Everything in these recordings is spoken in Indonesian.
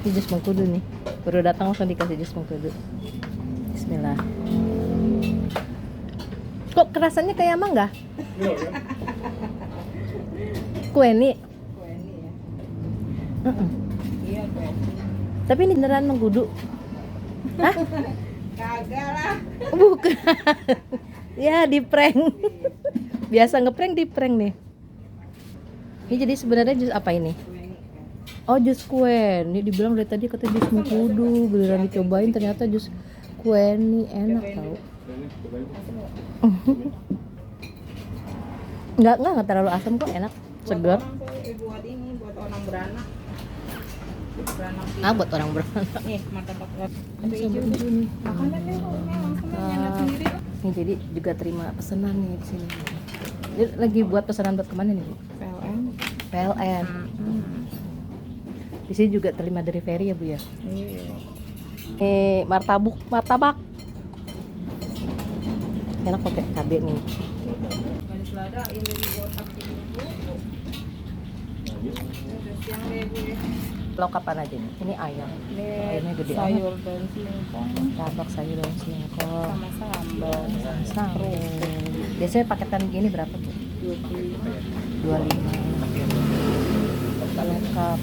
Ini jus mengkudu nih. Baru datang langsung dikasih jus mengkudu. Bismillah. Kok kerasannya kayak mangga? Kueni. Kueni ya. Mm-mm. Iya kueni. Tapi ini beneran mengkudu. Hah? Kagak lah. Bukan. Ya, di prank. Biasa ngeprank di prank nih. Ini jadi sebenarnya jus apa ini? Kueni kan. Oh, jus kuen. Ini dibilang dari tadi kata jus mengkudu, beneran dicobain ternyata jus kueni enak tau. Enggak terlalu asam kok, enak, segar. Buat ini buat orang beranak. Beranak Ah, buat orang beranak. nih martabak Ini sama hijau nih. Makannya deh langsung nyadap sendiri. Ini jadi juga terima pesanan nih di sini. Ini lagi buat pesanan buat kemana nih, Bu? PLN. PLN. Di sini juga terima dari Ferry ya, Bu ya. Iya. Martabak. Enak pakai cabai nih. Manis lada ini dari botak ini Bu. Udah siang deh Bu ya. Lauk kapan aja nih? Ini ayam. Ayamnya gede sayur dan singkong Martabak sayur daun singkong. sama sambal. Sama. Biasanya paketan gini berapa, Bu? 25. 25. Lengkap.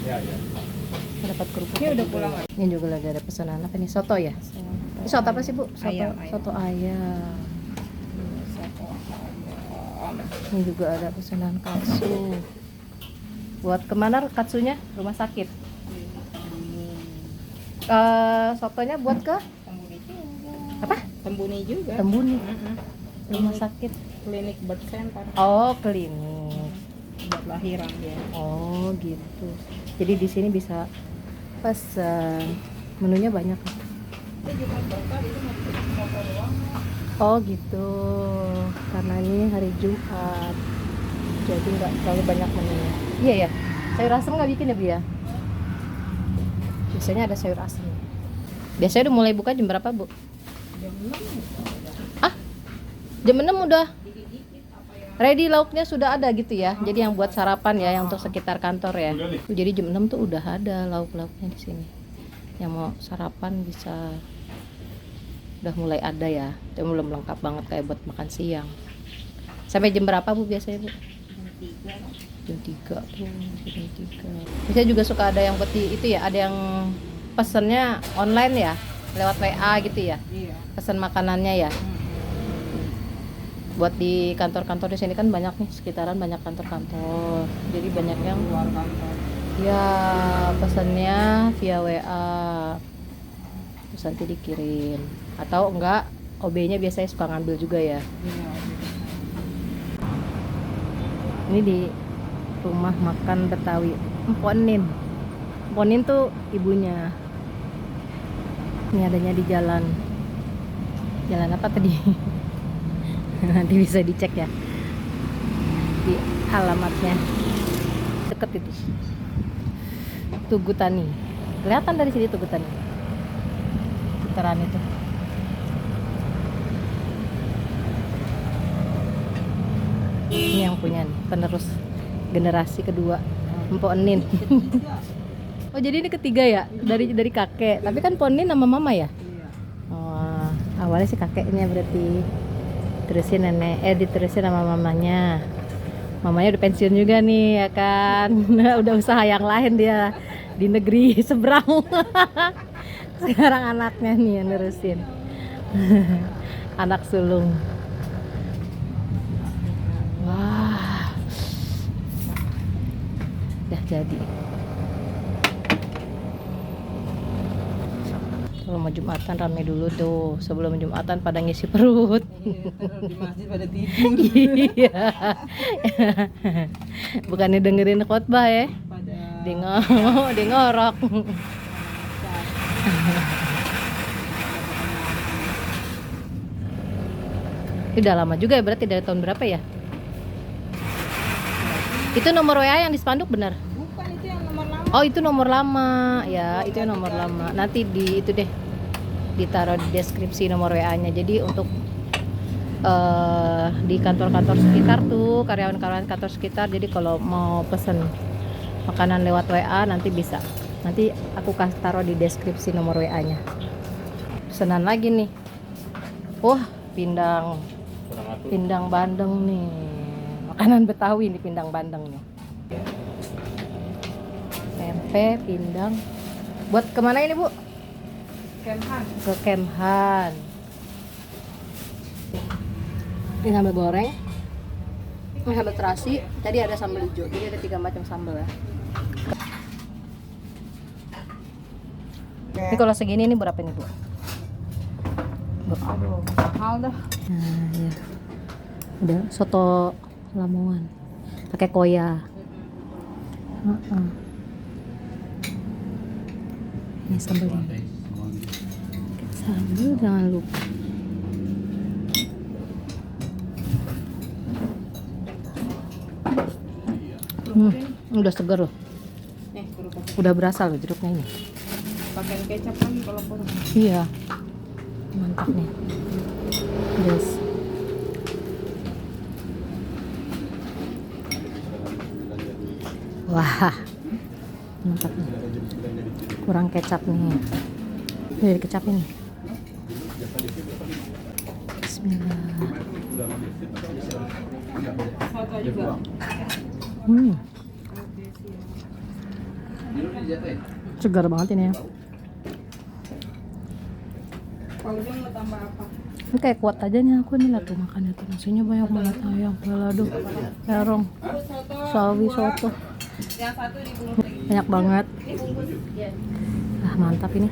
Dapat kerupuk. Ini udah pulang. Ini juga lagi ada pesanan apa nih? Soto ya? Ini soto apa sih, Bu? Ayam. Soto ayam. Ini juga ada pesanan katsu. Buat kemana katsunya? Rumah sakit. Sotonya buat ke Tembuni juga. apa? Tembuni juga. Tembuni. Mm-mm. Rumah sakit. Klinik birth center Oh, klinik. buat lahiran dia. Oh, gitu. Jadi di sini bisa pesan. Menunya banyak. Itu Jumat Berkah itu mau bikin foto doang. Oh, gitu. Karena ini hari Jumat. Jadi nggak terlalu banyak menunya. Iya ya. Sayur asam nggak bikin ya, Bu ya? Biasanya ada sayur asam. Biasanya udah mulai buka jam berapa, Bu? Jam 6 Ah, jam 6 udah. Ready lauknya sudah ada gitu ya. Jadi yang buat sarapan ya, yang untuk sekitar kantor ya. Jadi jam 6 tuh udah ada lauk-lauknya di sini. Yang mau sarapan bisa udah mulai ada ya. Tapi belum lengkap banget kayak buat makan siang. Sampai jam berapa, Bu, biasanya, Bu? Jam 3 tuh, jam 3. Biasanya juga suka ada yang buat di itu ya, ada yang pesennya online ya, lewat WA gitu ya. Iya. Pesan makanannya ya. Buat di kantor-kantor di sini kan banyak nih, sekitaran banyak kantor-kantor. Jadi banyak yang Luar kantor. ya pesannya via WA. Terus nanti dikirim. Atau enggak, OB-nya biasanya suka ngambil juga ya. Iya. Ini di rumah makan Betawi Emponin. Emponin tuh ibunya. Ini adanya di jalan apa tadi? Nanti bisa dicek ya di alamatnya, deket itu Tugu Tani. Kelihatan dari sini Tugu Tani, sekitaran itu. Ini yang punya nih, penerus generasi kedua Mpok Enin. Oh, jadi ini ketiga ya, dari kakek. Tapi kan Mpok Enin nama mama ya. Iya. Oh, awalnya sih kakeknya berarti terusin diterusin sama mamanya. Mamanya udah pensiun juga nih ya kan. Udah usaha yang lain dia di negeri seberang. Sekarang anaknya nih yang nerusin. Anak sulung. Wah. Udah jadi. Kalau mau Jumatan rame dulu tuh, sebelum Jumatan pada ngisi perut. Iya, di masjid pada tidur. Iya. Bukannya dengerin khotbah ya, Pada di ngorok. Itu udah lama juga ya, berarti dari tahun berapa ya? Itu nomor WA yang di spanduk benar? bukan itu yang nomor lama. Oh, itu nomor lama. Ya, itu yang nomor lama. Nanti di itu deh, ditaruh di deskripsi nomor WA-nya. Jadi untuk di kantor-kantor sekitar tuh, karyawan-karyawan kantor sekitar, jadi kalau mau pesen makanan lewat WA nanti bisa Nanti aku kasih taruh di deskripsi nomor WA-nya. Pesanan lagi nih. Wah, pindang bandeng nih. Makanan Betawi nih, pindang bandeng nih. Tempe, pindang. Buat kemana ini, Bu? Kemhan. Ke Kemhan. Ini sambal goreng. Ini sambal terasi. Tadi ada sambal hijau. Jadi ada 3 macam sambal ya. Ini kalau segini ini berapa nih, Bu? Aduh, mahal dah. Nah, ya. Udah soto Lamongan. Pakai koya. Ini sambal ini. Sambal jangan lupa. Udah segar loh. Nih, kerupuk. Udah berasa loh jeruknya ini. Pakai kecap lagi kalau kurang. Iya. Mantap nih. Guys. Wah. Mantap nih. Kurang kecap nih. Ini dikecapin nih. Bismillah. Soto juga. Segar banget ini ya. Kalau dia mau tambah apa? Ini kayak kuat aja nih aku nih lihat tuh makannya tuh. Nasinya banyak banget ayam, balado, terong, sawi, soto. Yang satu dibungkus lagi. Banyak banget. Ah, mantap ini.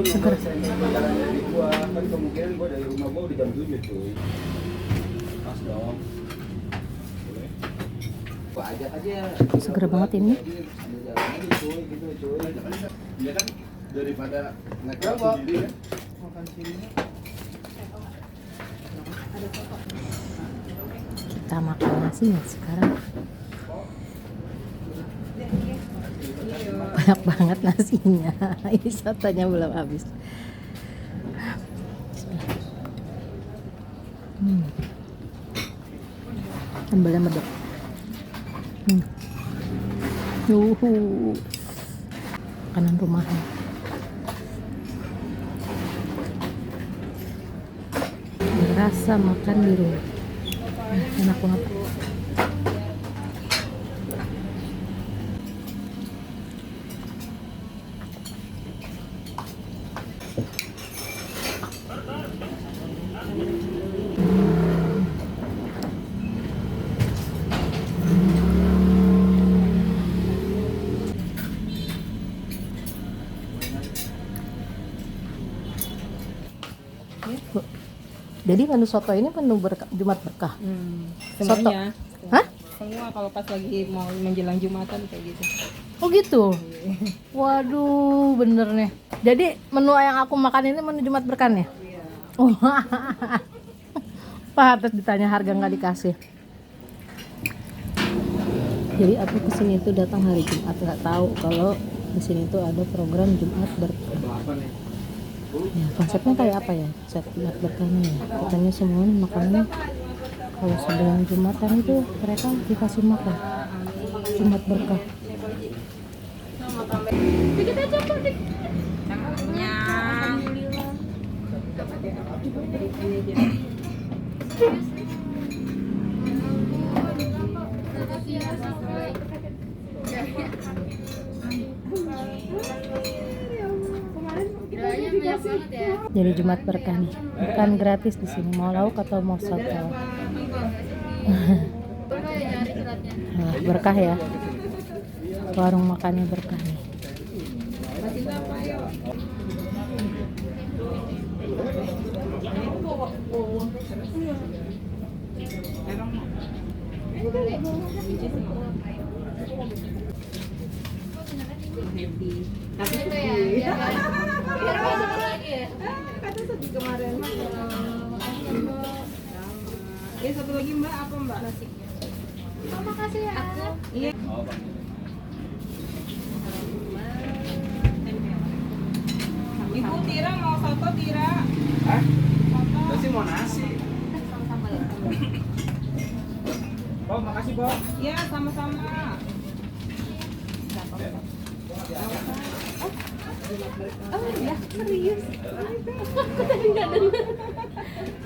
Segar. Kan kemungkinan gua dari rumah gua udah jam 7 cuy. Pas dong. Boleh. Gua ajak aja. Segar banget ini. Sambil jalan aja cuy, gitu cuy. Iya kan daripada naik sendiri kan. Makan sini. Kita makan nasinya sekarang. Banyak banget nasinya. Ini sotonya belum habis. Sambalnya medok. Yuhu. Makanan rumahan. Berasa makan di rumah. Enak banget. Jadi menu soto ini menu Jumat berkah. Semuanya. Hah? Semua kalau pas lagi mau menjelang Jumatan kayak gitu. Oh gitu. Waduh, bener nih. Jadi menu yang aku makan ini menu Jumat berkah nih. Oh. Pantes ditanya harga nggak dikasih. Jadi aku kesini tuh datang hari Jumat, nggak tahu kalau di sini tuh ada program Jumat berkah. Ya, konsepnya kayak apa ya? Konsep Jumat berkahnya ya. Katanya semua makannya kalau sebelum Jumatan itu mereka dikasih makan. Jumat berkah. Jadi Jumat berkah nih, bukan gratis di sini. Mau lauk atau mau soto? Nah, berkah ya. Warung makannya berkah nih. Tapi kata sedih kemarin. Ya satu lagi Mbak, apa Mbak nasinya? Oh, makasih ya. Iya. Ibu Tira mau soto Tira? Hah? Soto. Pasti mau nasi. Sama-sama ya. Makasih, Bo. Iya, sama-sama. Oh ya, serius.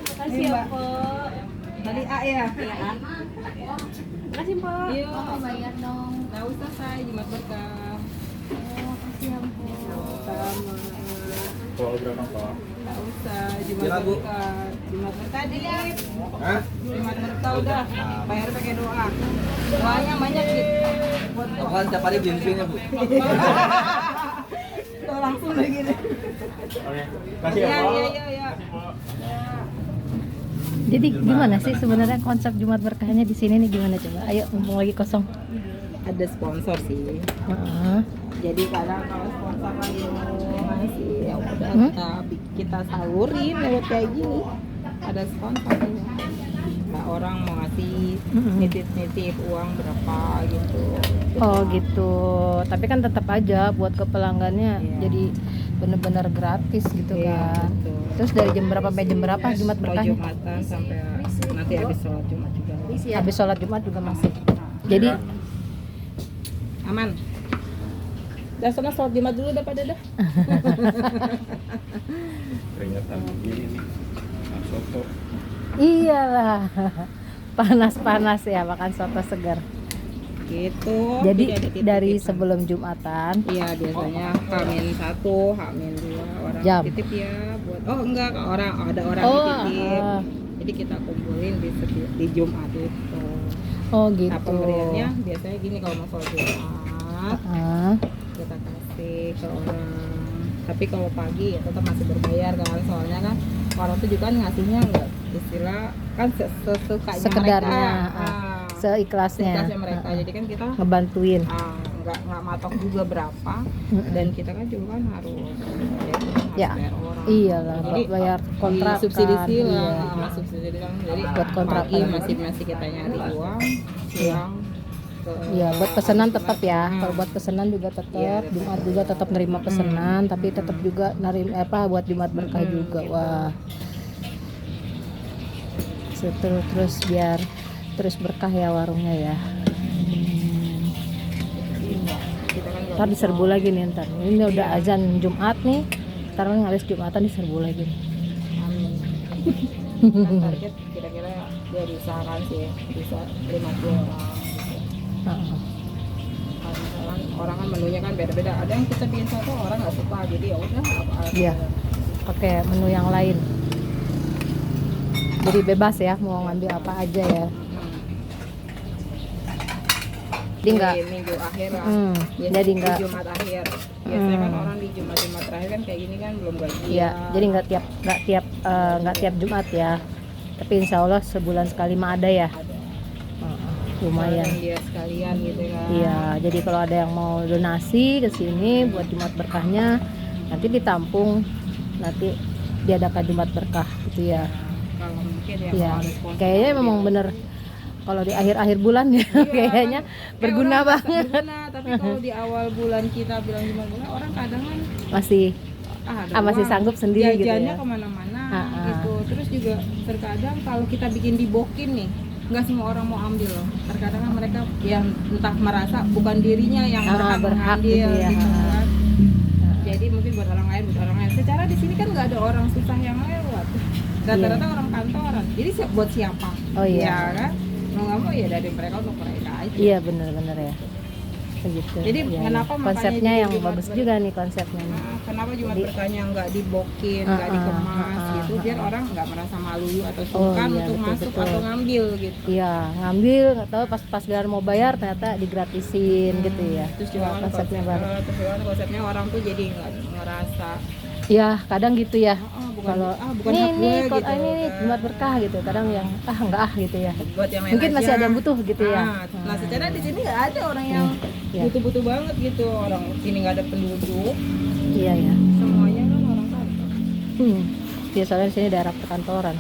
Makasih ya, Po. Tadi A ya? Iya. Makasih, Po. Iya. Oh, bayar dong. Nggak usah say, Jumat berkah. Oh, makasih ya, Po. Sama. Kalau berapa Pak? Nggak usah, Jumat Gila, Bu. berkah. Jumat berkah Dit. Hah? Jumat berkah udah. Bayar pakai doa. Doanya banyak Dit. Buat Aku kan tiap hari beli sini Bu. Tuh langsung lagi deh. Oke. Kasih ya Pak. Iya. Jadi gimana sih sebenarnya konsep Jumat berkahnya di sini nih gimana coba? Ayo mumpung lagi kosong. Ada sponsor sih. Heeh. Jadi kadang kalau sponsor lagi mau ngasih ya udah kita salurin lewat kayak gini. Ada sponsor ya. Nah, orang mau ngasih nitip uang berapa gitu. Oh gitu. Tapi kan tetap aja buat ke pelanggannya Iya. jadi bener-bener gratis gitu Iya, kan. betul. Terus dari jam berapa sampai jam berapa Jumat Kalau berkahnya? Jumatan sampai nanti habis sholat Jumat juga. Habis sholat Jumat juga masih. Jadi Aman. Dah sana sholat Jumat dulu dah pada dah. Peringatan begini nih. Nah, soto. iyalah panas-panas ya makan soto segar. Gitu. Jadi ada titip-titipan. dari sebelum Jumatan. Iya biasanya H-1, H-2 orang Jam. titip ya buat enggak orang ada orang Oh, titip. ah. Jadi kita kumpulin di Jumat itu. Oh gitu. Nah pemberiannya biasanya gini kalau mau sholat Jumat Ah, kita kasih ke orang. Tapi kalau pagi ya tetap masih berbayar kan soalnya kan orang tuh juga kan ngasihnya enggak istilah kan sesukanya Sekedarnya, mereka. seikhlasnya. Seikhlasnya mereka. Jadi kan kita Ngebantuin. nggak matok juga berapa dan kita kan juga kan harus Ya, bayar orang. iyalah, Jadi buat bayar kontrakan, subsidi silang iya. subsidi silang jadi Buat kontrakan. pagi masih kita nyari uang siang Iya, buat pesanan tetap ya. Hmm. Kalau buat pesanan juga tetap, Iya, Jumat juga tetap nerima pesanan, tapi tetap juga buat Jumat berkah juga. Wah. Terus biar terus berkah ya warungnya ya. kita kan nggak Ntar diserbu lagi nih ntar. Ini udah azan Jumat nih. Ntar ngalis Jumatan diserbu lagi. amin. Kan target kira-kira dia diusahakan sih bisa 50 orang gitu. Heeh. Kalau misalkan orang kan menunya kan beda-beda ada yang kita bikin satu orang nggak suka jadi ya udah apa Iya. Pakai menu yang lain. Jadi bebas ya mau ngambil apa aja ya. Jadi enggak di minggu akhir lah. Biasanya jadi di enggak Jumat akhir biasanya kan orang di Jumat terakhir kan kayak gini kan belum gajian. ya, jadi nggak tiap Jumat ya. Tapi insya Allah sebulan sekali mah ada ya. ada Lumayan. Soalnya dia sekalian gitu kan. Iya, jadi kalau ada yang mau donasi ke sini buat Jumat berkahnya nanti ditampung, nanti diadakan Jumat berkah gitu ya. Kalau mungkin ya Iya, kalau ada sponsor kayaknya gitu. memang bener kalau di akhir-akhir bulan ya kayaknya Kayak berguna orang banget. berguna, tapi kalau di awal bulan kita bilang Jumat berkah orang kadang kan Masih ada masih uang. sanggup sendiri gitu Jajannya ya. kemana-mana Ah. gitu. Terus juga terkadang kalau kita bikin di bokin nih nggak semua orang mau ambil loh. Terkadang kan mereka yang entah merasa bukan dirinya yang berhak berhak mengambil gitu ya. kan. Jadi mungkin buat orang lain. Secara di sini kan nggak ada orang susah yang lewat. Rata-rata orang kantoran. Jadi siap buat siapa? Oh iya. Ya kan? Mau nggak mau ya dari mereka untuk mereka aja. Iya bener-bener ya. Begitu. Jadi Iya, kenapa iya. makanya konsepnya di yang Jumat bagus juga nih konsepnya nih. Nah, kenapa Jumat Jadi- berkahnya nggak dibokin, nggak dikemas gitu, biar orang nggak merasa malu atau sungkan iya, untuk betul, masuk betul. atau ngambil gitu. Iya, ngambil nggak tahu pas giliran mau bayar ternyata digratisin gitu ya. Terus juga kan konsepnya baru. terus juga kan konsepnya orang tuh jadi nggak ngerasa Ya, kadang gitu ya. bukan Kalau bukan hak gue nih, gitu. ini kan. Jumat berkah gitu. Kadang yang enggak gitu ya. Buat yang lain Mungkin masih aja. ada yang butuh gitu ya. Nah, secara di sini nggak ada orang yang Iya. butuh-butuh banget gitu. Orang sini nggak ada penduduk, Iya ya. semuanya kan orang kantor. Biasanya di sini daerah perkantoran.